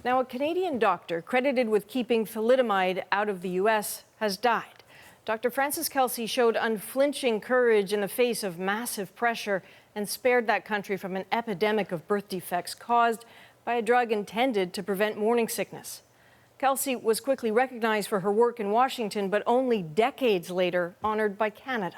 Now, a Canadian doctor credited with keeping thalidomide out of the U.S. has died. Dr. Frances Kelsey showed unflinching courage in the face of massive pressure and spared that country from an epidemic of birth defects caused by a drug intended to prevent morning sickness. Kelsey was quickly recognized for her work in Washington, but only decades later honored by Canada.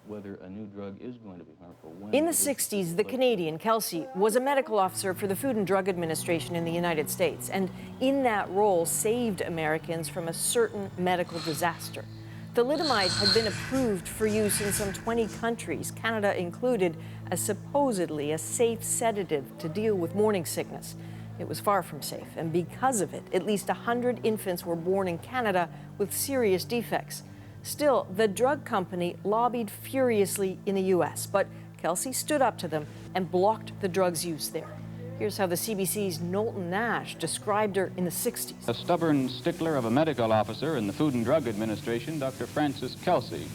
Whether a new drug is going to be harmful. In the 60s, the Canadian Kelsey was a medical officer for the Food and Drug Administration in the United States, and in that role saved Americans from a certain medical disaster. Thalidomide had been approved for use in some 20 countries, Canada included, as supposedly a safe sedative to deal with morning sickness. It was far from safe, and because of it, at least 100 infants were born in Canada with serious defects. Still, the drug company lobbied furiously in the U.S., but Kelsey stood up to them and blocked the drug's use there. Here's how the CBC's Knowlton Nash described her in the 60s. A stubborn stickler of a medical officer in the Food and Drug Administration, Dr. Frances Kelsey,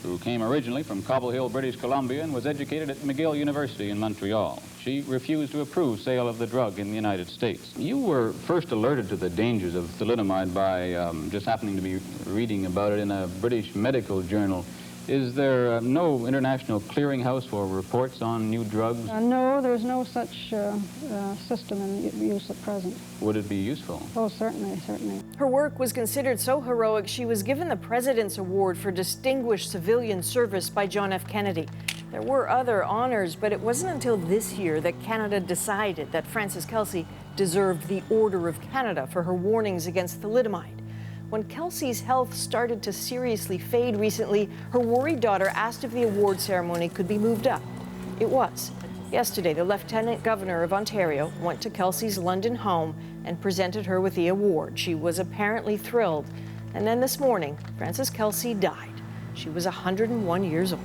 who came originally from Cobble Hill, British Columbia, and was educated at McGill University in Montreal. She refused to approve sale of the drug in the United States. You were first alerted to the dangers of thalidomide by just happening to be reading about it in a British medical journal. Is there no international clearinghouse for reports on new drugs? No, there's no such system in use at present. Would it be useful? Oh, certainly, certainly. Her work was considered so heroic, she was given the President's Award for Distinguished Civilian Service by John F. Kennedy. There were other honors, but it wasn't until this year that Canada decided that Frances Kelsey deserved the Order of Canada for her warnings against thalidomide. When Kelsey's health started to seriously fade recently, her worried daughter asked if the award ceremony could be moved up. It was. Yesterday, the Lieutenant Governor of Ontario went to Kelsey's London home and presented her with the award. She was apparently thrilled. And then this morning, Frances Kelsey died. She was 101 years old.